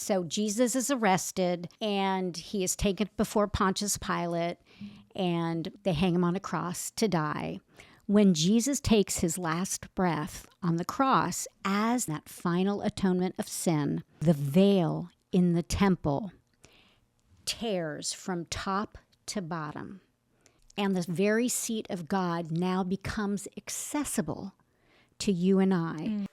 So Jesus is arrested and he is taken before Pontius Pilate and they hang him on a cross to die. When Jesus takes his last breath on the cross as that final atonement of sin, the veil in the temple tears from top to bottom. And the very seat of God now becomes accessible to you and I.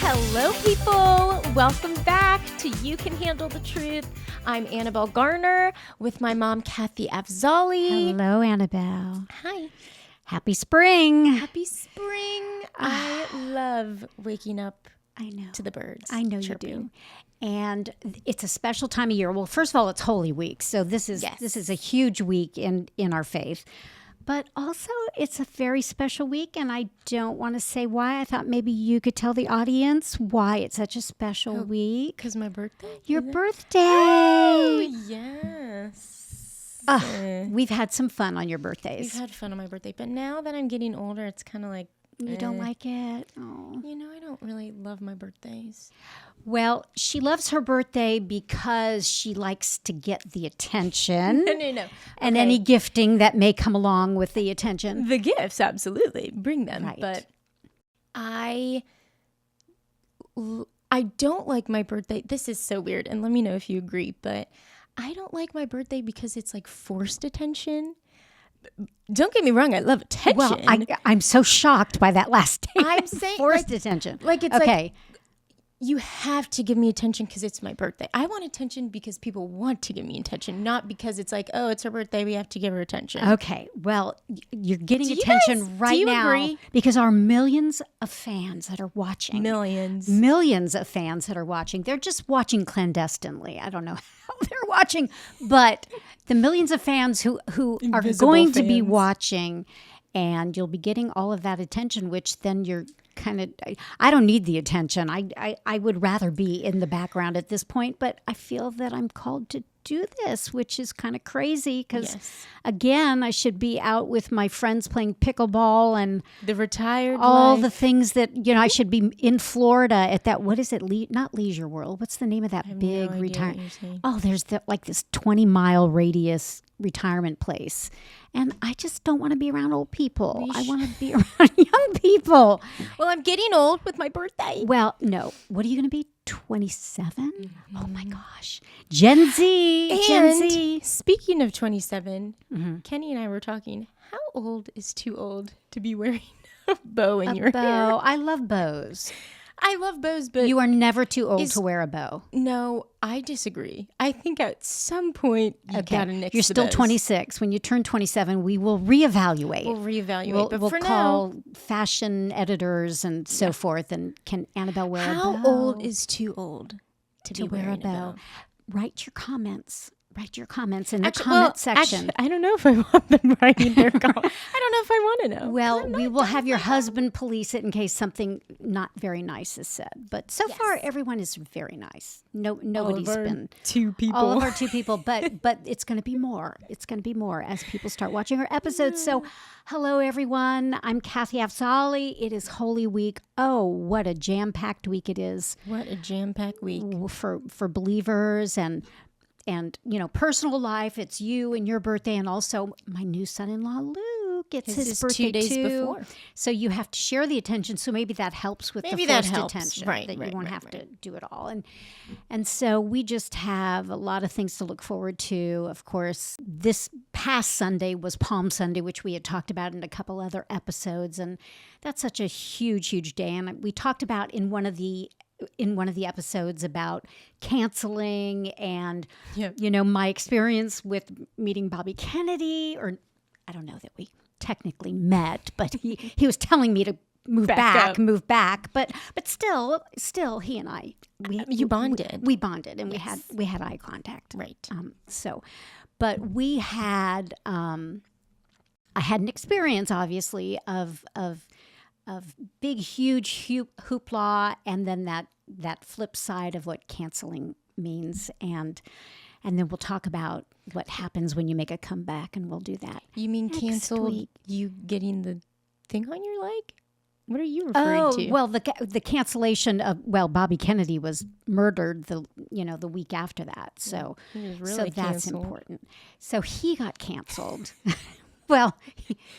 Hello, people. Welcome back to You Can Handle the Truth. I'm Annabelle Garner with my mom, Kathy Afzali. Hello, Annabelle. Hi. Happy spring. Happy spring. I love waking up to the birds. I know chirping. You do. And it's a special time of year. Well, first of all, it's Holy Week. So this is a huge week in our faith. But also, it's a very special week, and I don't want to say why. I thought maybe you could tell the audience why it's such a special week. Because my birthday? Your birthday. Oh, yes. We've had some fun on your birthdays. We've had fun on my birthday, but now that I'm getting older, it's kind of like... You don't like it? Oh. You know, I don't really love my birthdays. Well, she loves her birthday because she likes to get the attention. No. And any gifting that may come along with the attention. The gifts, absolutely. Bring them. Right. But I don't like my birthday. This is so weird. And let me know if you agree. But I don't like my birthday because it's like forced attention. Don't get me wrong. I love attention. Well, I'm so shocked by that last statement. I'm saying forced attention. Like it's okay. Like, you have to give me attention because it's my birthday. I want attention because people want to give me attention, not because it's like, oh, it's her birthday, we have to give her attention. Okay. Well, you're getting attention right now agree? because our millions of fans that are watching. Millions of fans that are watching. They're just watching clandestinely. I don't know how they're watching, but the millions of fans who are going to be watching, and you'll be getting all of that attention, which then you're kind of, I don't need the attention. I would rather be in the background at this point, but I feel that I'm called to do this, which is kind of crazy because, again, I should be out with my friends playing pickleball and the retired all life. the things that, I should be in Florida at that, what is it? Not Leisure World. What's the name of that big retirement? Oh, there's this 20-mile radius retirement place. And I just don't want to be around old people. I want to be around young people. Well, I'm getting old with my birthday. Well, no. What are you going to be? 27? Mm-hmm. Oh my gosh. Gen Z. Speaking of 27, Kenny and I were talking, how old is too old to be wearing a bow in your hair? I love bows. I love bows, but... You are never too old to wear a bow. No, I disagree. I think at some point you gotta nix You're still 26. When you turn 27, we will reevaluate. We'll call fashion editors and so forth. And can Annabelle wear a bow? How old is too old to wear a bow? Write your comments. Write your comments in the comment section. Actually, I don't know if I want them writing their comments. I don't know if I want to know. Well, we will have your husband police it in case something not very nice is said. But so far, everyone is very nice. Nobody's been two people. All of our two people, but it's going to be more. It's going to be more as people start watching our episodes. So, hello everyone. I'm Kathy Afzali. It is Holy Week. Oh, what a jam-packed week it is. What a jam-packed week for believers and personal life. It's you and your birthday, and also my new son-in-law, Luke. It's his birthday 2 days before. So you have to share the attention. So maybe that helps with the forced attention. Right, that you won't have to do it all. And so we just have a lot of things to look forward to. Of course, this past Sunday was Palm Sunday, which we had talked about in a couple other episodes. And that's such a huge, huge day. And we talked about in one of the episodes about canceling and, my experience with meeting Bobby Kennedy, or I don't know that we technically met, but he was telling me to move back. But still he and I, you bonded. We bonded and we had eye contact. Right. But we had, I had an experience, obviously, of big, huge hoopla, and then that flip side of what canceling means, and then we'll talk about what happens when you make a comeback, and we'll do that. You mean next canceled? week. You getting the thing on your leg? What are you referring to? Well, the cancellation of Bobby Kennedy was murdered the week after that, so He was really so that's canceled. important. So he got canceled. Well,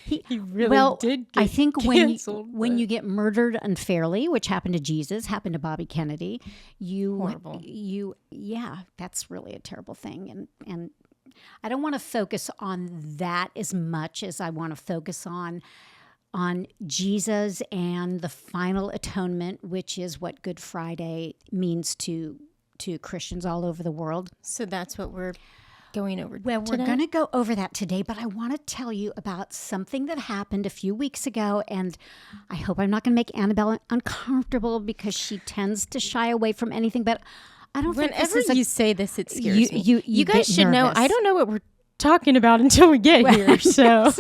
He really did get I think canceled, when you get murdered unfairly, which happened to Jesus, happened to Bobby Kennedy, Horrible. that's really a terrible thing. And I don't want to focus on that as much as I want to focus on Jesus and the final atonement, which is what Good Friday means to Christians all over the world. So that's what we're going over Well, we're today? going to go over that today, but I want to tell you about something that happened a few weeks ago, and I hope I'm not going to make Annabelle uncomfortable because she tends to shy away from anything, but I don't think Whenever this is you say this, it scares me. you guys get should know, nervous. I don't know what we're talking about until we get here. So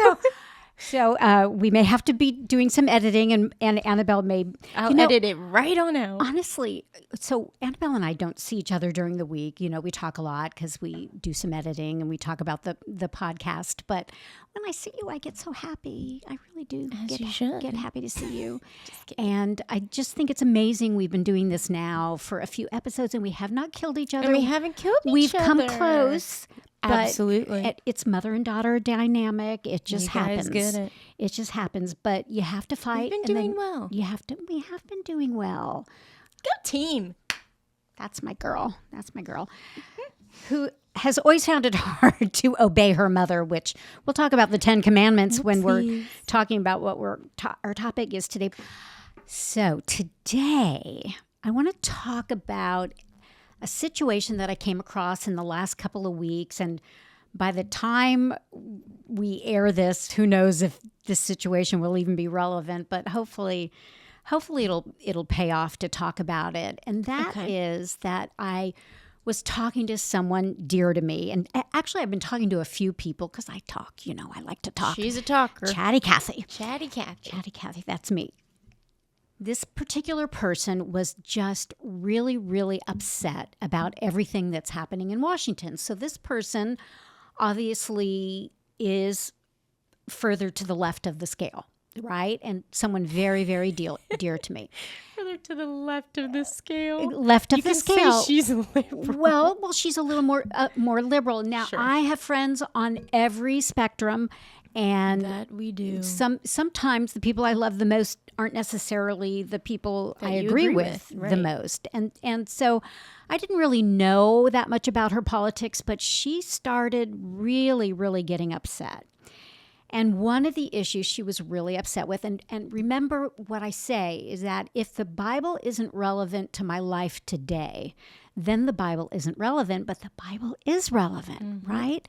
So we may have to be doing some editing, and Annabelle may... I'll edit it right on out. Honestly, so Annabelle and I don't see each other during the week. We talk a lot because we do some editing and we talk about the podcast. But when I see you, I get so happy. I really do get happy to see you. And I just think it's amazing. We've been doing this now for a few episodes and we have not killed each other. And we haven't killed each We've other. come close. But Absolutely. It's mother and daughter dynamic. It just happens. Get it. It just happens. But you have to fight. We've been doing well. We have been doing well. Go team. That's my girl. Who has always found it hard to obey her mother, which we'll talk about the 10 Commandments when we're talking about what our topic is today. So today, I want to talk about a situation that I came across in the last couple of weeks. And by the time we air this, who knows if this situation will even be relevant, but hopefully it'll pay off to talk about it. And that is that I was talking to someone dear to me. And actually, I've been talking to a few people because I talk, I like to talk. She's a talker. Chatty Cathy. Chatty Cathy, that's me. This particular person was just really, really upset about everything that's happening in Washington. So this person obviously is further to the left of the scale, right? And someone very, very dear to me. Further to the left of the scale. Left of the scale. Say she's liberal. Well, she's a little more liberal. Now, Sure. I have friends on every spectrum. And that we do. Sometimes the people I love the most aren't necessarily the people That I you agree agree with with, the right. most. And so I didn't really know that much about her politics, but she started really, really getting upset. And one of the issues she was really upset with, and remember what I say, is that if the Bible isn't relevant to my life today, then the Bible isn't relevant, but the Bible is relevant, right?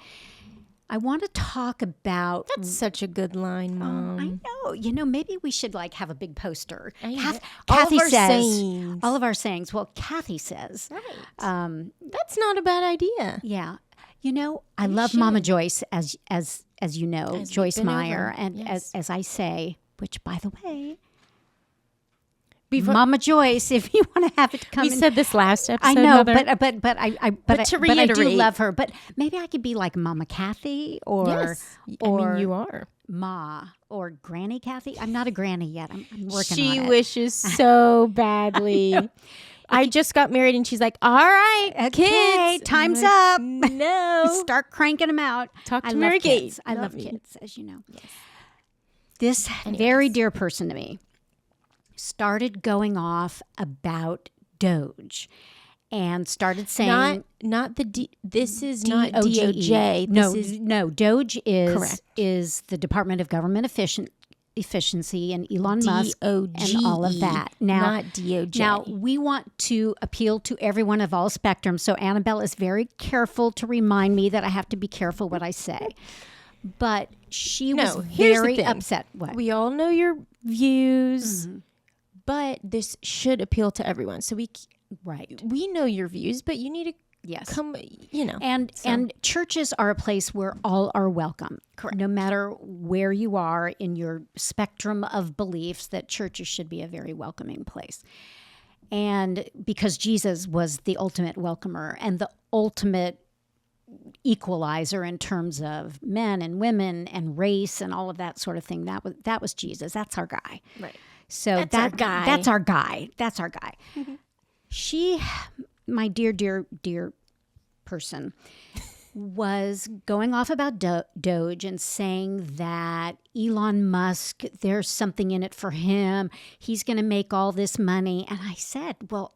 I want to talk about... That's such a good line, Mom. I know. Maybe we should have a big poster. All Kathy of our says... sayings. All of our sayings. Well, Kathy says... Right. That's not a bad idea. Yeah. I love Mama Joyce, as you know, As we've Joyce been Meyer. over, And yes. as I say, which, by the way... Mama Joyce, if you want to have it come We in. said this last episode. I know, Mother. but I do reiterate- love her. But maybe I could be like Mama Kathy or Yes. or you are. Ma or Granny Kathy. I'm not a granny yet. I'm working She on it. wishes so badly. I just got married and she's like, all right, Okay, kids. time's I'm like, up. No. Start cranking them out. Talk to I Mary love Kate. kids. I Not love me. kids, as you know. Yes. This very dear person to me started going off about Doge and started saying Not the D. This is not DOJE. DOJ. No, Doge is Correct. is the Department of Government Efficiency and Elon Musk and all of that. Not DOJ. Now, we want to appeal to everyone of all spectrums, so Annabelle is very careful to remind me that I have to be careful what I say. But she was here's the very thing. upset. What? We all know your views, but this should appeal to everyone. So Right. we know your views, but you need to Yes. come, you know. And churches are a place where all are welcome. Correct. No matter where you are in your spectrum of beliefs, that churches should be a very welcoming place. And because Jesus was the ultimate welcomer and the ultimate equalizer in terms of men and women and race and all of that sort of thing, that was Jesus. That's our guy. Right. So That's our guy. That's our guy. That's our guy. She, my dear person, was going off about Doge and saying that Elon Musk, there's something in it for him. He's going to make all this money. And I said, well,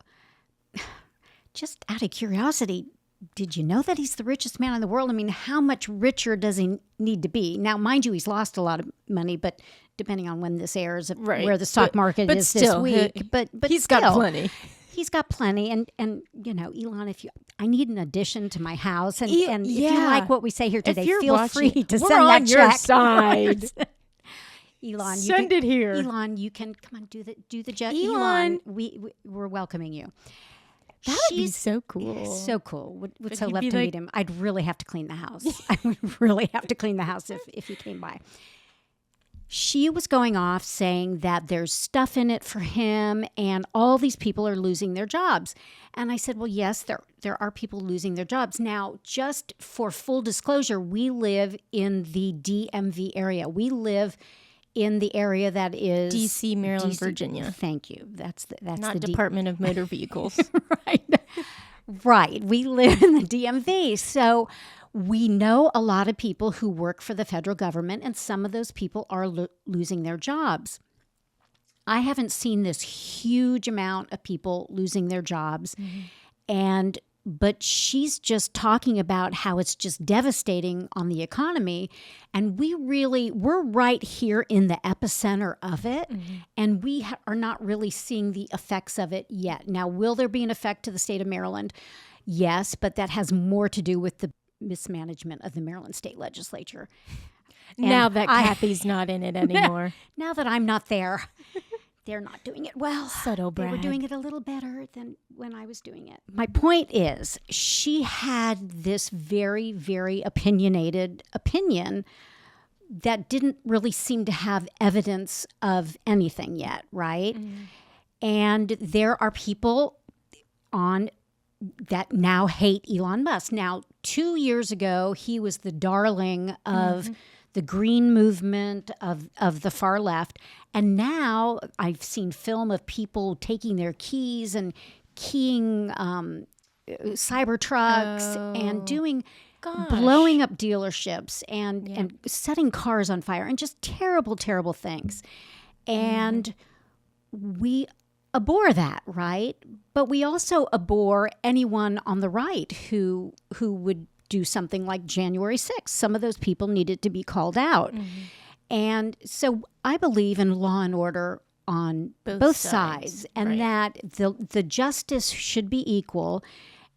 just out of curiosity, did you know that he's the richest man in the world? I mean, how much richer does he need to be? Now, mind you, he's lost a lot of money, but depending on when this airs, Right. where the stock market is still, this week. But he's still, got plenty. He's got plenty. And you know, Elon, I need an addition to my house. And if you yeah. like what we say here today, you're feel watching, free to we're send on that your check. side. Elon, Send it here. Elon, you can come on, do the jet. Elon. We're welcoming you. That would be so cool. So cool. Would so he'd love be to like- meet him. I'd really have to clean the house. I would really have to clean the house if he came by. She was going off saying that there's stuff in it for him and all these people are losing their jobs. And I said, well, yes, there are people losing their jobs. Now, just for full disclosure, we live in the DMV area. We live in the area that is DC, Maryland, Virginia. Thank you. That's Not the Department of Motor Vehicles. Right. We live in the DMV. So we know a lot of people who work for the federal government, and some of those people are losing their jobs. I haven't seen this huge amount of people losing their jobs. But she's just talking about how it's just devastating on the economy. And we're right here in the epicenter of it. And we are not really seeing the effects of it yet. Now, will there be an effect to the state of Maryland? Yes, but that has more to do with the mismanagement of the Maryland state legislature. Now that Kathy's not in it anymore. Now that I'm not there. They're not doing it well. Subtle They were brag. doing it a little better than when I was doing it. My point is, she had this very, very opinionated opinion that didn't really seem to have evidence of anything yet, right? And there are people on that now hate Elon Musk. Now, 2 years ago, he was the darling of the green movement of the far left. And now I've seen film of people taking their keys and keying cyber trucks and doing blowing up dealerships and setting cars on fire and just terrible, terrible things. And we abhor that, right? But we also abhor anyone on the right who would do something like January 6th. Some of those people needed to be called out. And so I believe in law and order on both sides and that the justice should be equal.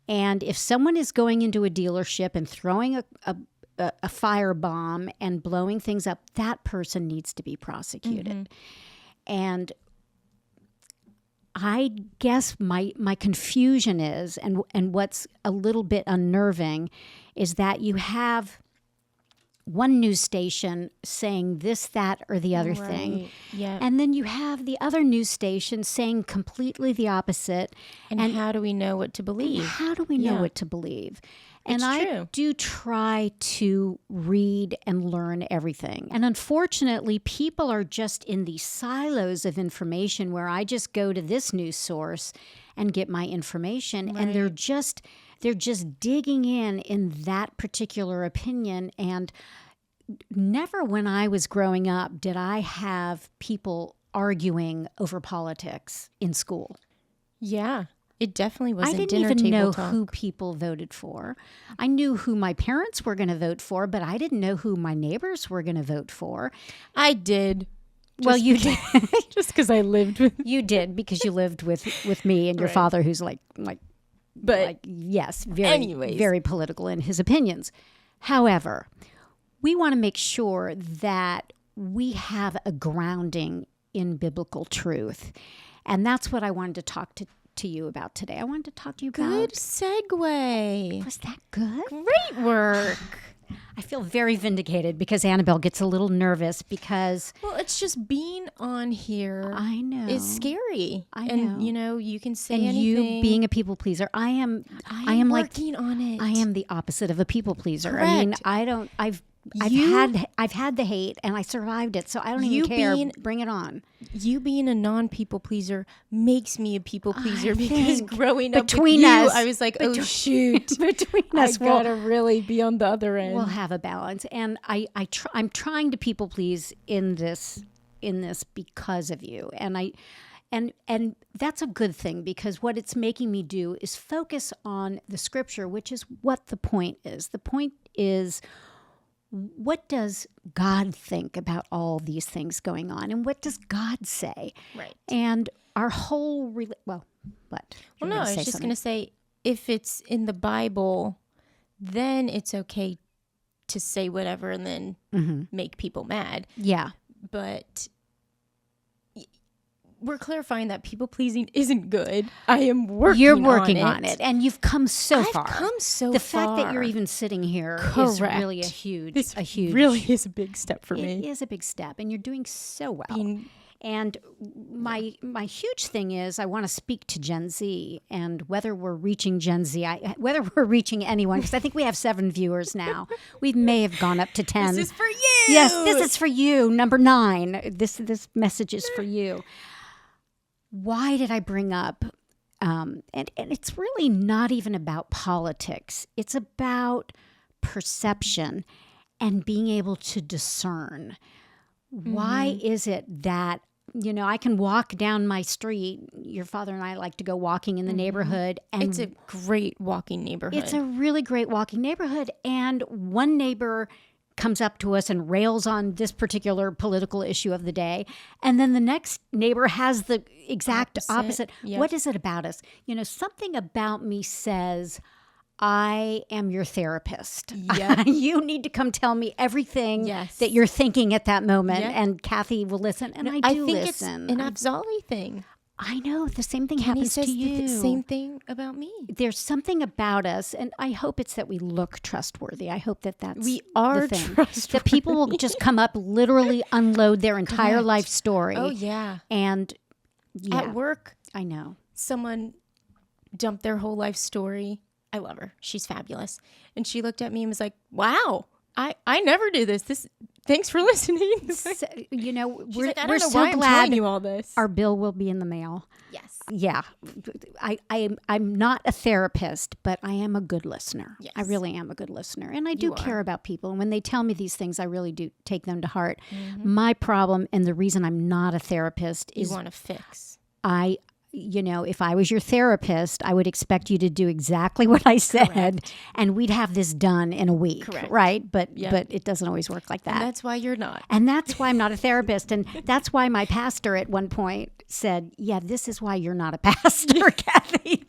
And if someone is going into a dealership and throwing a firebomb and blowing things up, that person needs to be prosecuted. And I guess my confusion is, and what's a little bit unnerving, is that you have one news station saying this, that, or the other thing. Yeah. And then you have the other news station saying completely the opposite. And how do we know what to believe? How do we know what to believe? And It's I true. do try to read and learn everything. And unfortunately, people are just in these silos of information where I just go to this news source and get my information. And they're just digging in that particular opinion. And never when I was growing up did I have people arguing over politics in school. Yeah. It definitely was I a didn't dinner even table know talk. who people voted for. I knew who my parents were going to vote for, but I didn't know who my neighbors were going to vote for. I did. Well, you did. Just because I lived with. You did because you lived with me and your father, who's like, yes, very political in his opinions. However, we want to make sure that we have a grounding in biblical truth. And that's what I wanted to talk to to you about today. I wanted to talk to you Good about... segue. Was that good? Great work. I feel very vindicated because Annabelle gets a little nervous because... Well, it's just being on here. I know. Is scary. I And, know. you can say And anything. you being a people pleaser. I am working on it. I am the opposite of a people pleaser. Correct. I mean, I've had the hate and I survived it, so I don't even care. Bring it on. You being a non-people pleaser makes me a people pleaser because think growing up between with you, us- I was like, oh shoot, Between I us, gotta really be on the other end. we'll have a balance. And I'm trying to people please in this because of you. And that's a good thing because what it's making me do is focus on the scripture, which is what the point is. The point is, what does God think about all these things going on? And what does God say? Right. And our whole, what? Well, no, I was just going to say, if it's in the Bible, then it's okay to say whatever and then make people mad. Yeah. But we're clarifying that people pleasing isn't good. I am working You're working on on it. And you've come so far. I've come so the far. fact that you're even sitting here is really a huge, really is a big step for me. It is a big step, and you're doing so well. And my huge thing is I want to speak to Gen Z, and whether we're reaching Gen Z, whether we're reaching anyone, because I think we have 7 viewers now. We may have gone up to 10. This is for you. Yes, this is for you. Number 9. This message is for you. Why did I bring up, and it's really not even about politics. It's about perception and being able to discern. Why is it that, I can walk down my street. Your father and I like to go walking in the neighborhood. And It's a great walking neighborhood. it's a really great walking neighborhood. And one neighbor comes up to us and rails on this particular political issue of the day. And then the next neighbor has the exact opposite. Yep. What is it about us? Something about me says, I am your therapist. Yep. You need to come tell me everything that you're thinking at that moment. Yep. And Kathy will listen. And I do think listen. it's an Afzali thing. I know. The same thing He happens says to you. the same thing about me. There's something about us, and I hope it's that we look trustworthy. I hope that's We are the thing. trustworthy. That people will just come up, literally unload their entire Correct. life story. Oh, yeah. And At work, I know. someone dumped their whole life story. I love her. She's fabulous. And she looked at me and was like, wow, I never do this. Thanks for listening. So, we're, like, I don't we're know so why I'm glad telling you all this. our bill will be in the mail. Yes. Yeah. I'm not a therapist, but I am a good listener. Yes. I really am a good listener. And I do You care are. about people. And when they tell me these things, I really do take them to heart. My problem and the reason I'm not a therapist You is want to fix. if I was your therapist, I would expect you to do exactly what I said, Correct. and we'd have this done in a week, Correct. right? But Yeah. but it doesn't always work like And that. that's why you're not. And that's why I'm not a therapist, and that's why my pastor at one point said, "Yeah, this is why you're not a pastor, Kathy.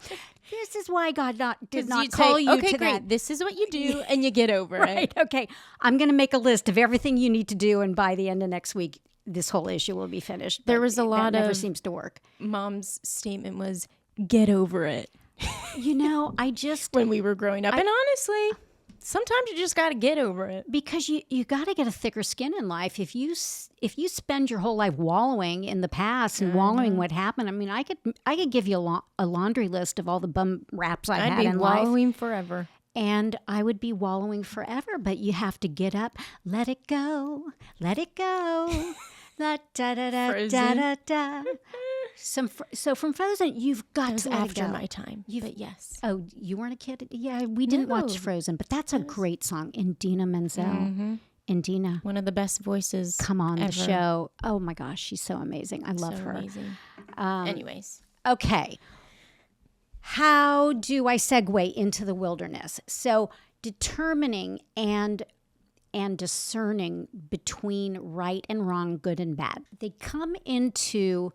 This is why God did not You'd call say, you okay, to great. that." This is what you do, and you get over Right? it. Okay, I'm going to make a list of everything you need to do, and by the end of next week, this whole issue will be finished. There But was a lot that never of- seems to work. Mom's statement was, get over it. I just When we were growing up. And honestly, sometimes you just got to get over it. because you got to get a thicker skin in life. If you spend your whole life wallowing in the past and wallowing what happened, I mean, I could give you a laundry list of all the bum raps I've I'd had be in life, wallowing forever. and I would be wallowing forever. But you have to get up, let it go, let it go. Da da da da da da da. So from Frozen, you've got That was to let after it go. my time. But yes. Oh, you weren't a kid? Yeah, we didn't watch No. Frozen, but that's a great song. Indina Menzel. Indina, One of the best voices. come on ever. the show. Oh my gosh, she's so amazing. I love So her. amazing. Anyways. Okay. How do I segue into the wilderness? So determining and discerning between right and wrong, good and bad. They come into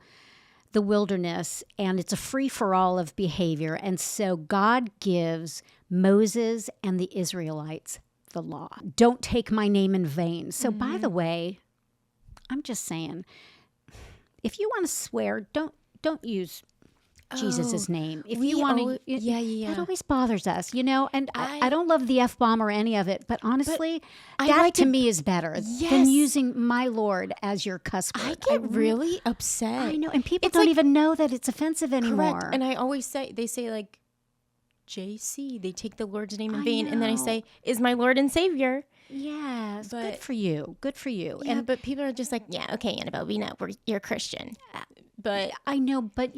the wilderness and it's a free-for-all of behavior. And so God gives Moses and the Israelites the law. Don't take my name in vain. So by the way, I'm just saying, if you want to swear, don't use Jesus's name. If we you want alwa- to, yeah. It always bothers us, and I don't love the F-bomb or any of it, but honestly, I that like to it- me is better than Yes. using my Lord as your cuss word. I get really upset. I know, and people It's don't like- even know that it's offensive anymore. Correct. And I always say, they say like, JC, they take the Lord's name in I vain. And then I know. say, is my Lord and Savior. Yes, good But- for you. Good for you. Yeah, but people are just like, yeah, okay, Annabelle, we know you're Christian. But I know, but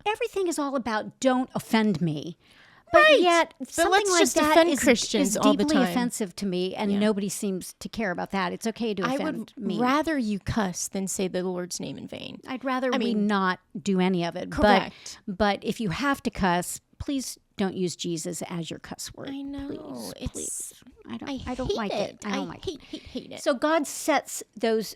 everything is all about don't offend me. But Right. yet, But something let's like just that offend is Christians all the deeply time. offensive to me, and nobody seems to care about that. It's okay to I offend would me. rather you cuss than say the Lord's name in vain. I'd rather we mean, not do any of it. correct. But if you have to cuss, please don't use Jesus as your cuss word. I know. Please. I don't hate like it. I don't like it. hate it. So God sets those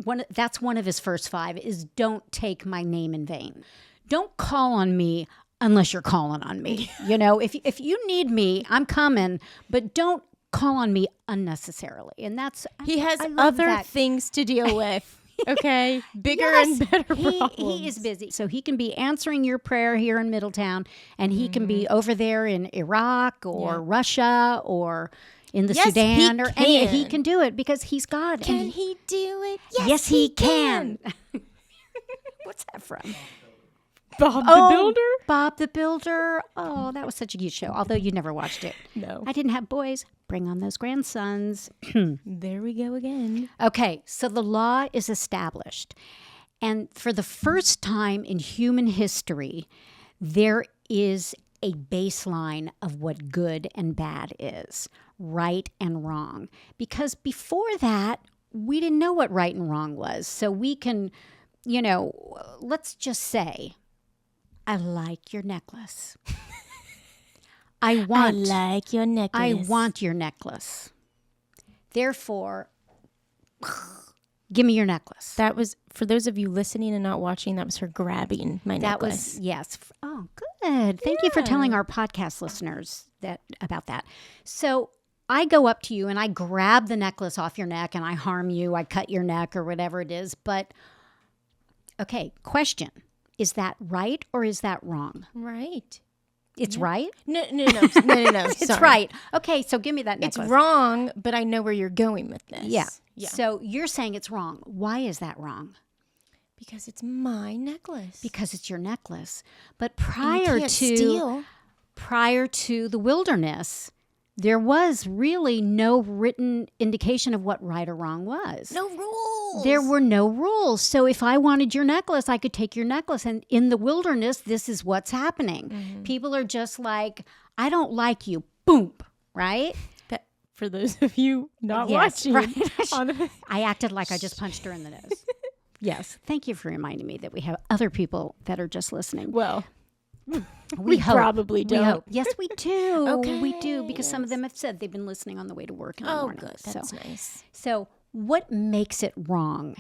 one. That's one of his first 5 is don't take my name in vain. Don't call on me unless you're calling on me. If you need me, I'm coming, but don't call on me unnecessarily. And that's He has I love other that. things to deal with. Okay, bigger Yes, and better he problems. is busy. So he can be answering your prayer here in Middletown, and he can be Mm-hmm. over there in Iraq or Russia or in the Yes, Sudan he or any. He can. can do it because he's God. Can and he do it? Yes, he can. What's that from? Bob Bob the Builder. Oh, that was such a cute show. Although you never watched it. No. I didn't have boys. Bring on those grandsons. There we go again. Okay, so the law is established. And for the first time in human history, there is a baseline of what good and bad is, right and wrong. Because before that, we didn't know what right and wrong was. So we can, let's just say, I like your necklace. I like your necklace. I want your necklace. Therefore, give me your necklace. That was, for those of you listening and not watching, that was her grabbing my That necklace. was, yes. Oh, good. Thank you for telling our podcast listeners about that. So I go up to you and I grab the necklace off your neck and I harm you. I cut your neck or whatever it is. But, okay, question. Is that right or is that wrong? Right. It's right? No. It's Sorry. right. Okay, so give me that It's necklace. wrong, but I know where you're going with this. Yeah. So you're saying it's wrong. Why is that wrong? Because it's my necklace. Because it's your necklace. But And you prior can't steal. to the wilderness, there was really no written indication of what right or wrong was. No rules. There were no rules. So if I wanted your necklace, I could take your necklace. And in the wilderness, this is what's happening. Mm-hmm. People are just like, I don't like you. Boom. Right? That, for those of you not Yes, watching. right. I acted like I just punched her in the nose. Yes. Thank you for reminding me that we have other people that are just listening. Well, We hope. probably don't. We hope. Yes, we do. Okay, We do because some of them have said they've been listening on the way to work in the morning. good. So, That's nice. so what makes it wrong?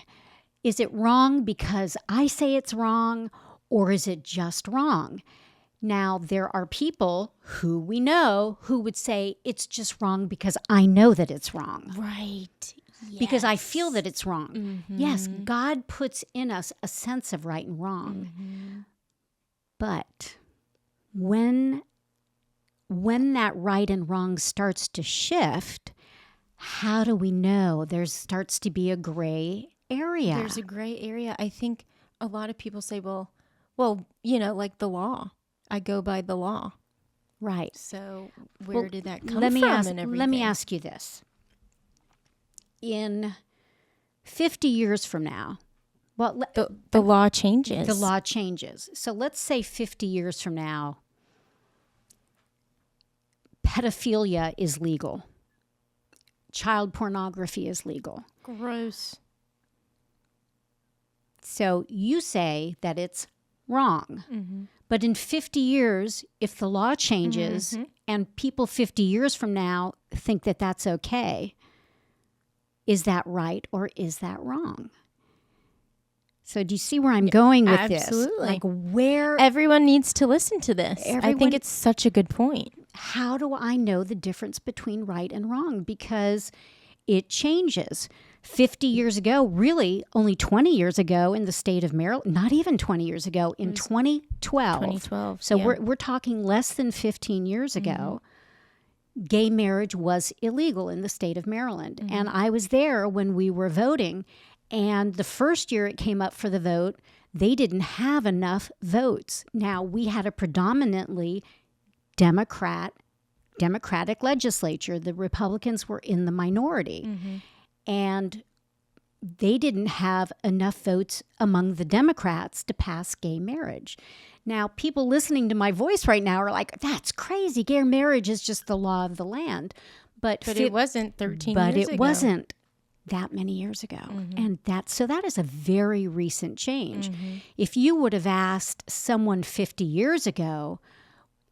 Is it wrong because I say it's wrong, or is it just wrong? Now, there are people who we know who would say it's just wrong because I know that it's wrong. Right. Because I feel that it's wrong. Yes, God puts in us a sense of right and wrong. But when that right and wrong starts to shift, how do we know there starts to be a gray area? There's a gray area. I think a lot of people say, well, like the law. I go by the law. right. So where did that come let from me ask, and everything? Let me ask you this. In 50 years from now, well, The law changes. the law changes. So let's say 50 years from now, pedophilia is legal. Child pornography is legal. Gross. So you say that it's wrong. But in 50 years, if the law changes and people 50 years from now think that that's okay, is that right or is that wrong? So do you see where I'm going with absolutely. this? Like where, Everyone needs to listen to this. I Everyone- think it's such a good point. how do I know the difference between right and wrong? Because it changes. 50 years ago, really only 20 years ago in the state of Maryland, not even 20 years ago, in 2012. 2012. So yeah. we're talking less than 15 years ago. Gay marriage was illegal in the state of Maryland. And I was there when we were voting. And the first year it came up for the vote, they didn't have enough votes. Now, we had a predominantly Democratic legislature. The Republicans were in the minority. And they didn't have enough votes among the Democrats to pass gay marriage. Now, people listening to my voice right now are like, that's crazy. Gay marriage is just the law of the land. But it wasn't 13 but years it ago. wasn't that many years ago. And that is a very recent change. If you would have asked someone 50 years ago,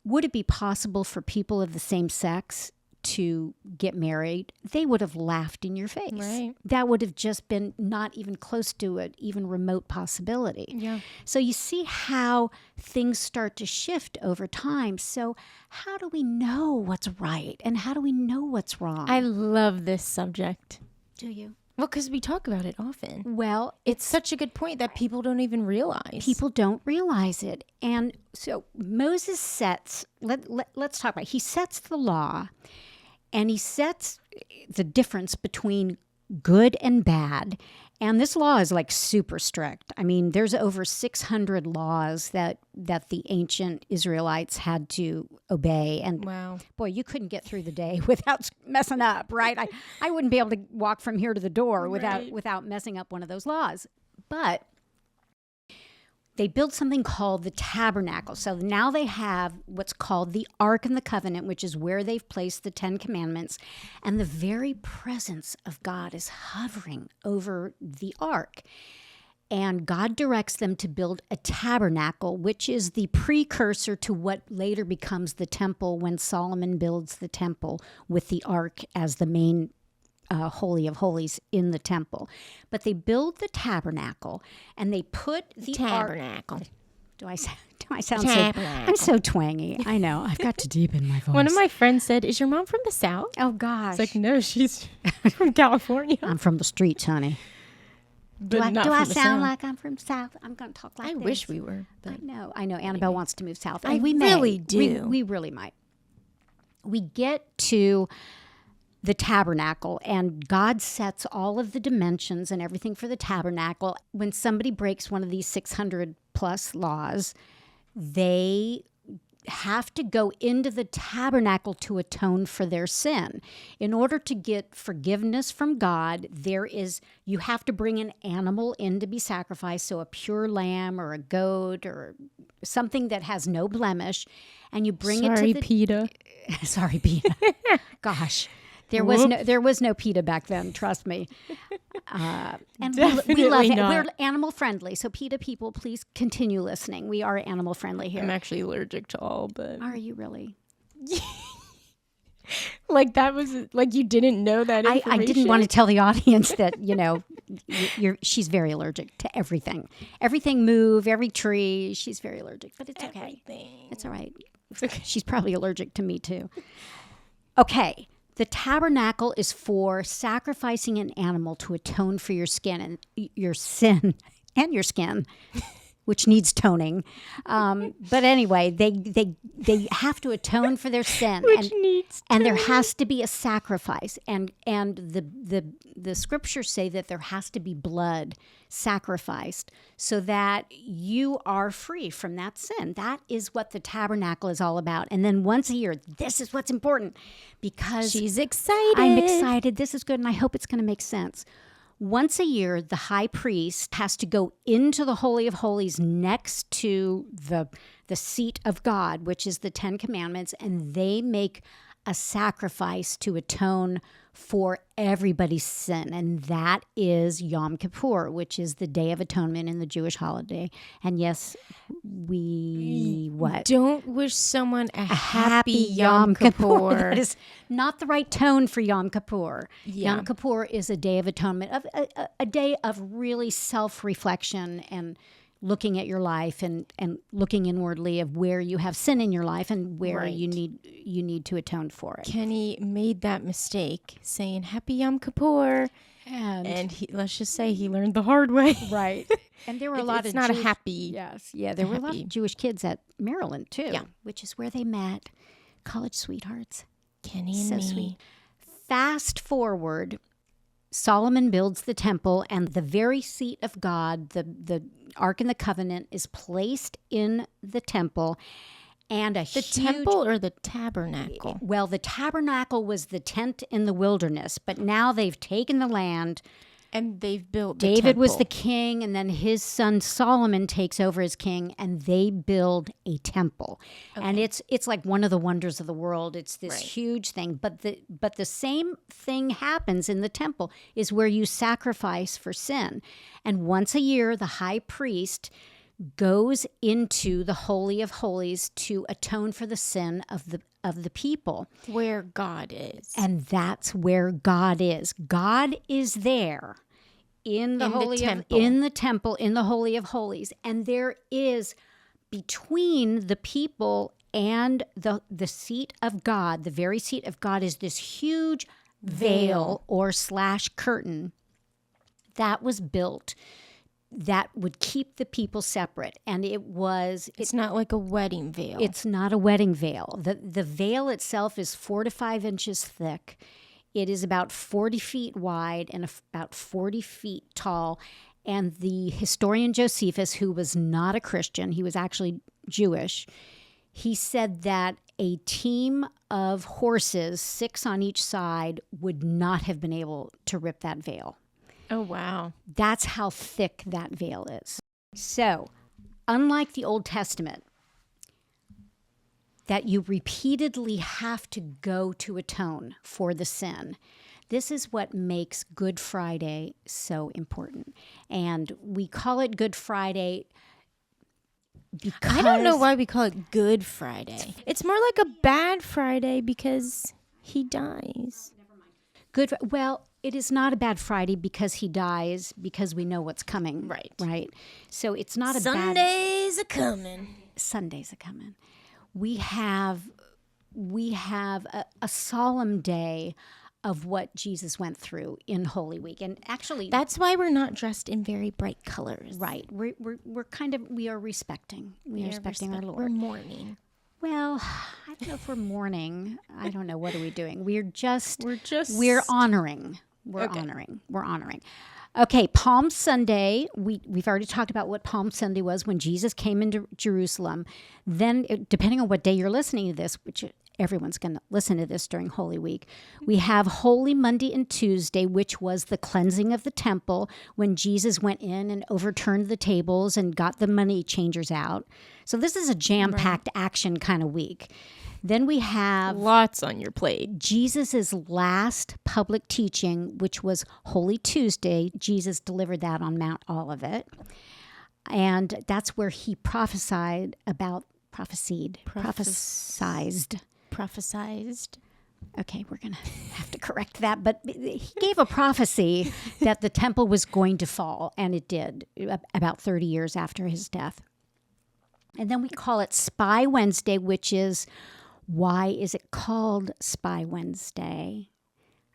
would it be possible for people of the same sex to get married, they would have laughed in your face. Right. That would have just been not even close to an even remote possibility. Yeah. So you see how things start to shift over time. So how do we know what's right and how do we know what's wrong? I love this subject. Do you? Well, because we talk about it often. Well, It's such a good point that people don't even realize. people don't realize it. And so Moses sets, let's talk about it. He sets the law and he sets the difference between good and bad. And this law is like super strict. I mean, there's over 600 laws that the ancient Israelites had to obey. And Wow. boy, you couldn't get through the day without messing up, right? I wouldn't be able to walk from here to the door Right. without messing up one of those laws. But they built something called the tabernacle. So now they have what's called the Ark and the Covenant, which is where they've placed the 10 Commandments. And the very presence of God is hovering over the Ark. And God directs them to build a tabernacle, which is the precursor to what later becomes the temple when Solomon builds the temple with the Ark as the main Holy of Holies in the temple. But they build the tabernacle and they put the Tabernacle. Ark. Do I sound Tabernacle. I'm so twangy. I know. I've got to deepen my voice. One of my friends said, "Is your mom from the South?" Oh gosh. It's like, no, she's from California. I'm from the streets, honey. But Do I not from the sound South. like I'm from South? I'm going to talk like I this. wish we were. But I know. Annabelle wants to move south. I And we may. really do. We really might. We get to the tabernacle, and God sets all of the dimensions and everything for the tabernacle. When somebody breaks one of these 600 plus laws, they have to go into the tabernacle to atone for their sin. In order to get forgiveness from God, you have to bring an animal in to be sacrificed, so a pure lamb or a goat or something that has no blemish, and you bring it to the PETA. Sorry, PETA. Gosh. There was no PETA back then, trust me. And we love Definitely it. not. We're animal friendly. So PETA people, please continue listening. We are animal friendly here. I'm actually allergic to all, but Are you really? like that was like you didn't know that information. I didn't want to tell the audience that, she's very allergic to everything. Everything move, every tree, she's very allergic, but it's okay. Everything. It's all right. It's okay. She's probably allergic to me too. Okay. The tabernacle is for sacrificing an animal to atone for your skin and your sin and your skin, which needs toning. But anyway, they have to atone for their sin, and there has to be a sacrifice. And the scriptures say that there has to be blood sacrificed so that you are free from that sin. That is what the tabernacle is all about. And then once a year, this is what's important because She's excited. I'm excited. This is good, and I hope it's going to make sense. Once a year, the high priest has to go into the Holy of Holies next to the seat of God, which is the 10 Commandments, and they make a sacrifice to atone for everybody's sin. And that is Yom Kippur, which is the Day of Atonement in the Jewish holiday. And yes, Don't wish someone a happy Yom Kippur. That Kippur. is not the right tone for Yom Kippur. Yeah. Yom Kippur is a day of atonement, of a day of really self-reflection and looking at your life and looking inwardly of where you have sin in your life and where Right. you need to atone for it. Kenny made that mistake saying happy Yom Kippur. And let's just say he learned the hard way. Right. And there were a lot of It's not Jewish, a happy. Yes. Yeah, there were a lot of Jewish kids at Maryland too, which is where they met. College sweethearts. Kenny and So me. sweet. Fast forward, Solomon builds the temple, and the very seat of God, the Ark and the Covenant, is placed in the temple. And The temple or the tabernacle? Well, the tabernacle was the tent in the wilderness, but now they've taken the land. And they've built the David was the temple. king, and then his son Solomon takes over as king, and they build a temple. And it's like one of the wonders of the world. It's this huge thing. But the same thing happens in the temple, is where you sacrifice for sin. And once a year, the high priest goes into the Holy of Holies to atone for the sin of the people. Where God is. And that's where God is. God is there in the temple, in the Holy of Holies. And there is, between the people and the seat of God, the very seat of God, is this huge veil or / curtain that was built that would keep the people separate. And It's not like a wedding veil. It's not a wedding veil. The veil itself is 4 to 5 inches thick. It is about 40 feet wide and about 40 feet tall. And the historian Josephus, who was not a Christian, he was actually Jewish, he said that a team of horses, 6 on each side, would not have been able to rip that veil. Oh, wow. That's how thick that veil is. So, unlike the Old Testament, that you repeatedly have to go to atone for the sin, this is what makes Good Friday so important. And we call it Good Friday because... I don't know why we call it Good Friday. It's more like a bad Friday because he dies. Well, it is not a bad Friday because he dies, because we know what's coming. Right. So it's not a bad... Sundays are coming. Sundays are coming. We have a solemn day of what Jesus went through in Holy Week. And actually... That's why we're not dressed in very bright colors. Right. We are respecting. We are respecting our Lord. We're mourning. Well, I don't know if we're mourning. I don't know. What are we doing? We're honoring. We're honoring. Okay, Palm Sunday. We've already talked about what Palm Sunday was when Jesus came into Jerusalem. Then, depending on what day you're listening to this, which everyone's going to listen to this during Holy Week, we have Holy Monday and Tuesday, which was the cleansing of the temple when Jesus went in and overturned the tables and got the money changers out. So this is a jam-packed action kind of week. Then we have lots on your plate. Jesus' last public teaching, which was Holy Tuesday. Jesus delivered that on Mount Olivet. And that's where he prophesied. Okay, we're going to have to correct that. But he gave a prophecy that the temple was going to fall, and it did, about 30 years after his death. And then we call it Spy Wednesday, which is... Why is it called Spy Wednesday?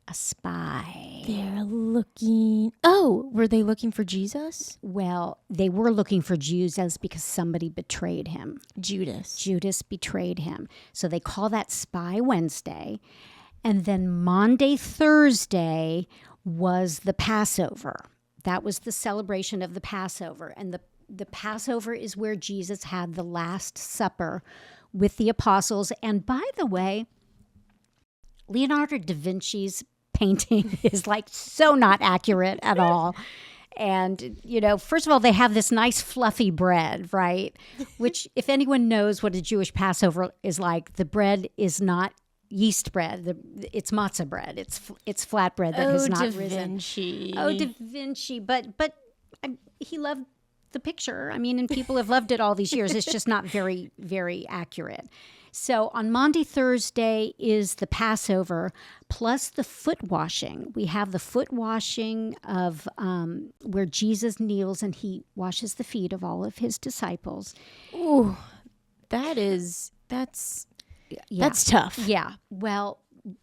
A spy. They're looking... Oh, were they looking for Jesus? Well, they were looking for Jesus because somebody betrayed him. Judas betrayed him. So they call that Spy Wednesday. And then Maundy, Thursday was the Passover. That was the celebration of the Passover. And the Passover is where Jesus had the Last Supper with the apostles. And by the way, Leonardo da Vinci's painting is like so not accurate at all. And, first of all, they have this nice fluffy bread, right? Which, if anyone knows what a Jewish Passover is like, the bread is not yeast bread. It's matzah bread. It's flat bread that has not risen. Oh, Da Vinci. But he loved the picture. I mean, and people have loved it all these years. It's just not very, very accurate. So on Maundy, Thursday is the Passover plus the foot washing. We have the foot washing of where Jesus kneels and he washes the feet of all of his disciples. Ooh, that's tough. Yeah. Well,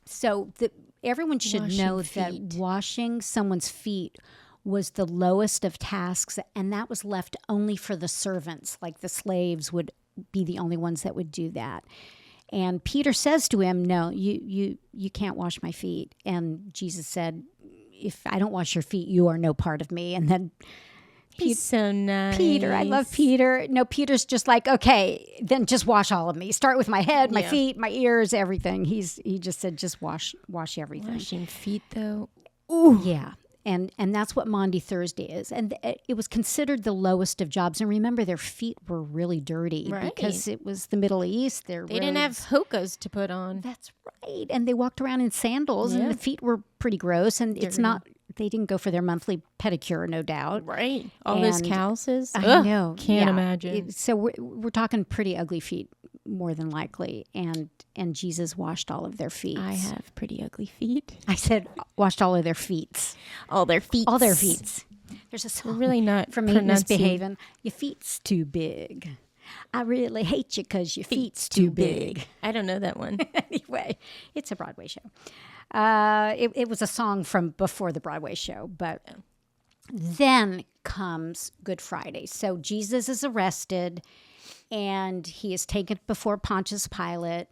so everyone should Washing know feet. that washing someone's feet was the lowest of tasks, and that was left only for the servants. Like the slaves would be the only ones that would do that. And Peter says to him, no, you can't wash my feet. And Jesus said, if I don't wash your feet, you are no part of me. And then He's so nice. Peter, I love Peter. No, Peter's just like, okay, then just wash all of me. Start with my head, my feet, my ears, everything. He just said, just wash everything. Washing feet, though. Ooh. Yeah. And that's what Maundy Thursday is. And it was considered the lowest of jobs. And remember, their feet were really dirty because it was the Middle East. They didn't have hokas to put on. That's right. And they walked around in sandals and the feet were pretty gross. And it's not, they didn't go for their monthly pedicure, no doubt. Right. All those calluses. I know. Can't imagine. So we're talking pretty ugly feet, more than likely. And Jesus washed all of their feet. I have pretty ugly feet. I said washed all of their feet. All their feet. All their feet. There's a song really not from Ain't Misbehaving. Your feet's too big. I really hate you because your feet's too big. I don't know that one. Anyway, it's a Broadway show. It was a song from before the Broadway show, but then comes Good Friday. So Jesus is arrested, and he is taken before Pontius Pilate,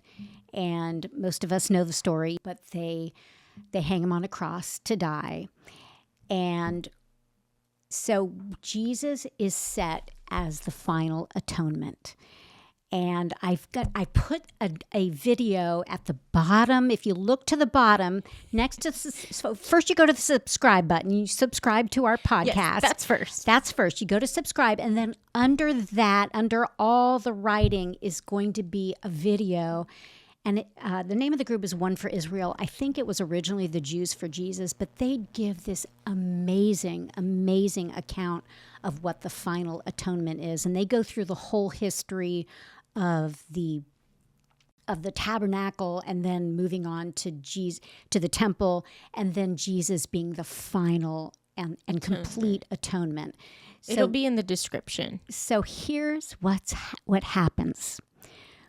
and most of us know the story, but they hang him on a cross to die. And so Jesus is set as the final atonement. And I put a video at the bottom. If you look to the bottom, next to so first you go to the subscribe button. You subscribe to our podcast. Yes, that's first. That's first. You go to subscribe, and then under that, under all the writing, is going to be a video. And the name of the group is One for Israel. I think it was originally the Jews for Jesus, but they give this amazing, amazing account of what the final atonement is. And they go through the whole history of the tabernacle, and then moving on to the temple, and then Jesus being the final and complete atonement. So, it'll be in the description. So here's what happens.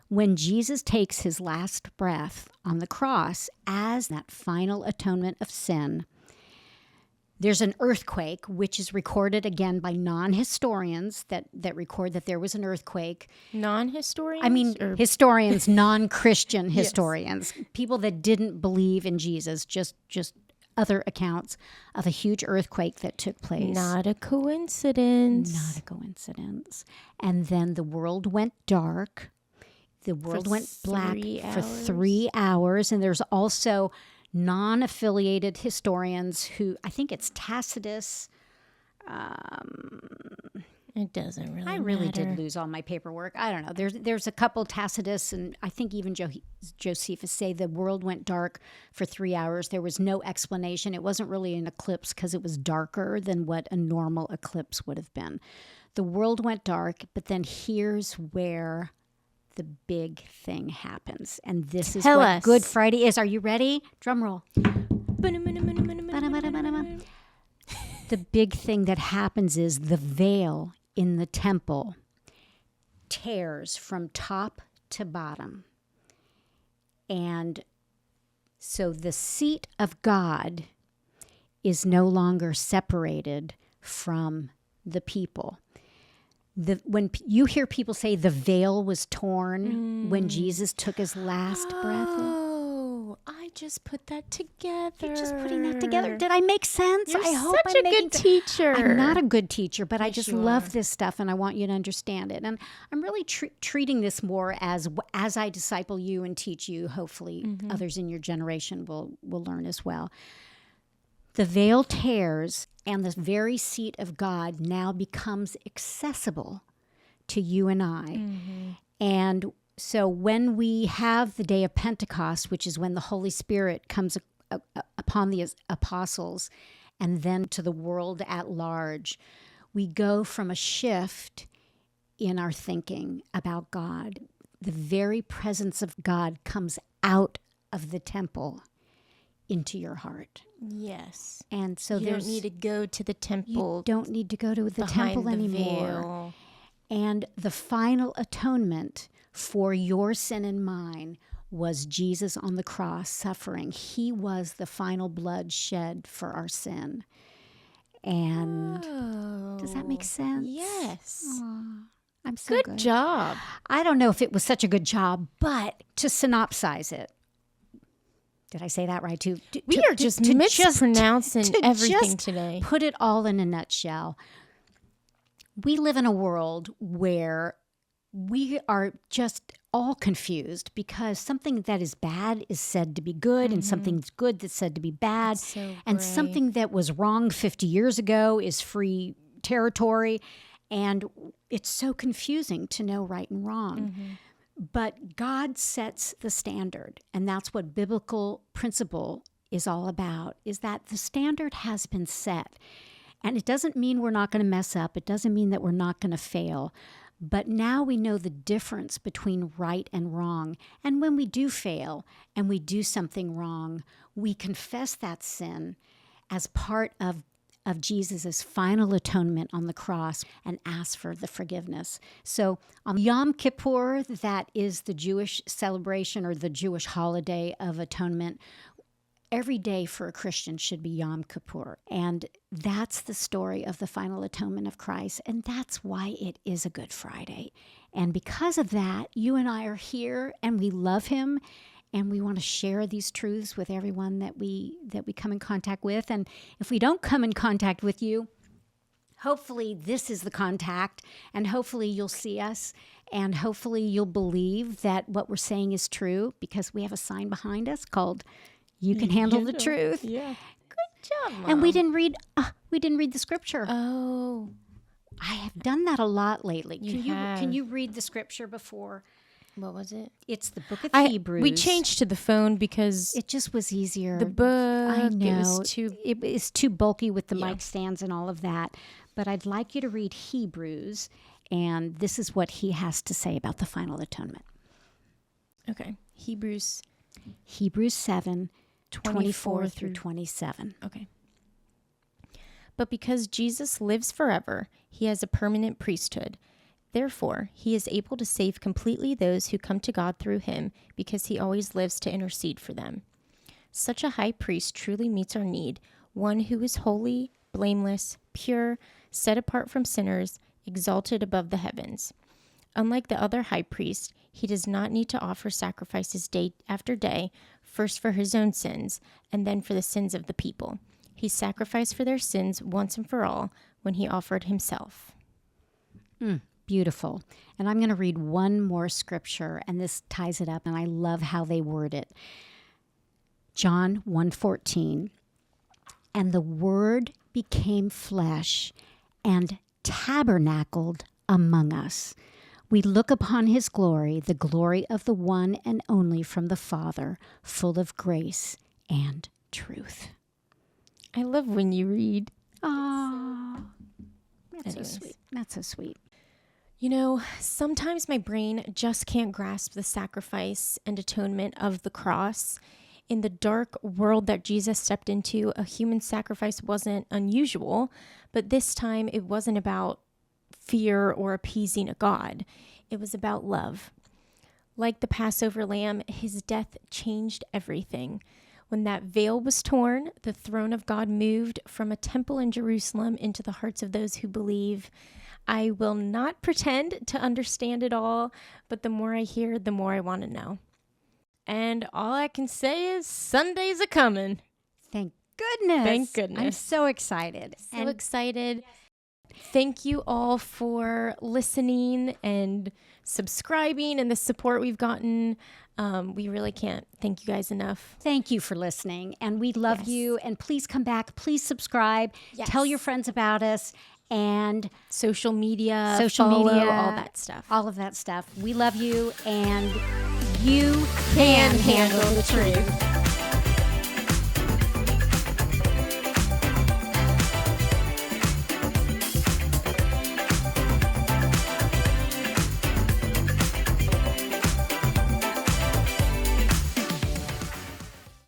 When Jesus takes his last breath on the cross as that final atonement of sin, there's an earthquake, which is recorded again by non-historians that record that there was an earthquake. Non-historians? I mean, historians, non-Christian historians, people that didn't believe in Jesus, just other accounts of a huge earthquake that took place. Not a coincidence. Not a coincidence. And then the world went dark. The world went black for 3 hours. And there's also non-affiliated historians who, I think it's Tacitus. It doesn't really matter. I really did lose all my paperwork. I don't know. There's a couple Tacitus, and I think even Josephus say the world went dark for 3 hours. There was no explanation. It wasn't really an eclipse because it was darker than what a normal eclipse would have been. The world went dark, but then here's where the big thing happens. And this is what Good Friday is. Are you ready? Drum roll. The big thing that happens is the veil in the temple tears from top to bottom. And so the seat of God is no longer separated from the people. When you hear people say the veil was torn when Jesus took his last breath. Oh, I just put that together. You're just putting that together. Did I make sense? You're I hope such a good teacher. I'm not a good teacher, but I just love this stuff, and I want you to understand it. And I'm really treating this more as I disciple you and teach you. Hopefully, others in your generation will learn as well. The veil tears, and the very seat of God now becomes accessible to you and I. And so when we have the day of Pentecost, which is when the Holy Spirit comes upon the apostles and then to the world at large, we go from a shift in our thinking about God. The very presence of God comes out of the temple into your heart. Yes. And so you don't need to go to the temple. You don't need to go to the temple anymore. Veil. And the final atonement for your sin and mine was Jesus on the cross suffering. He was the final blood shed for our sin. And does that make sense? Yes. I'm so good. Good job. I don't know if it was such a good job, but to synopsize it, did I say that right too? We are just mispronouncing everything today. Put it all in a nutshell. We live in a world where we are just all confused because something that is bad is said to be good, and something good that's said to be bad, and something that was wrong 50 years ago is free territory, and it's so confusing to know right and wrong. But God sets the standard, and that's what biblical principle is all about, is that the standard has been set. And it doesn't mean we're not going to mess up. It doesn't mean that we're not going to fail. But now we know the difference between right and wrong. And when we do fail and we do something wrong, we confess that sin as part of Jesus' final atonement on the cross and ask for the forgiveness. So on Yom Kippur, that is the Jewish celebration or the Jewish holiday of atonement. Every day for a Christian should be Yom Kippur. And that's the story of the final atonement of Christ. And that's why it is a Good Friday. And because of that, you and I are here and we love him. And we want to share these truths with everyone that we come in contact with. And if we don't come in contact with you, hopefully this is the contact. And hopefully you'll see us. And hopefully you'll believe that what we're saying is true, because we have a sign behind us called "You Can Handle the Truth." Yeah. Good job, Mom. And we didn't read the scripture. Oh. I have done that a lot lately. have. Can you read the scripture before? What was it? It's the book of Hebrews. We changed to the phone because it just was easier. The book, I know. it was too bulky with the mic stands and all of that. But I'd like you to read Hebrews, and this is what he has to say about the final atonement. Okay. Hebrews 7, 24 through 27. Okay. But because Jesus lives forever, he has a permanent priesthood. Therefore, he is able to save completely those who come to God through him, because he always lives to intercede for them. Such a high priest truly meets our need, one who is holy, blameless, pure, set apart from sinners, exalted above the heavens. Unlike the other high priests, he does not need to offer sacrifices day after day, first for his own sins, and then for the sins of the people. He sacrificed for their sins once and for all when he offered himself. Beautiful. And I'm going to read one more scripture, and this ties it up, and I love how they word it. John 1:14. And the Word became flesh and tabernacled among us. We look upon his glory, the glory of the one and only from the Father, full of grace and truth. I love when you read. Oh, that's Anyways. so sweet. That's so sweet. You know, sometimes my brain just can't grasp the sacrifice and atonement of the cross. In the dark world that Jesus stepped into, a human sacrifice wasn't unusual, but this time it wasn't about fear or appeasing a God. It was about love. Like the Passover lamb, his death changed everything. When that veil was torn, the throne of God moved from a temple in Jerusalem into the hearts of those who believe. I will not pretend to understand it all, but the more I hear, the more I want to know. And all I can say is Sunday's a coming. Thank goodness. Thank goodness. I'm so excited. So excited. Thank you all for listening and subscribing and the support we've gotten. We really can't thank you guys enough. Thank you for listening. And we love you. And please come back. Please subscribe. Yes. Tell your friends about us. And Social media, follow, all that stuff. All of that stuff. We love you. And you can handle the truth.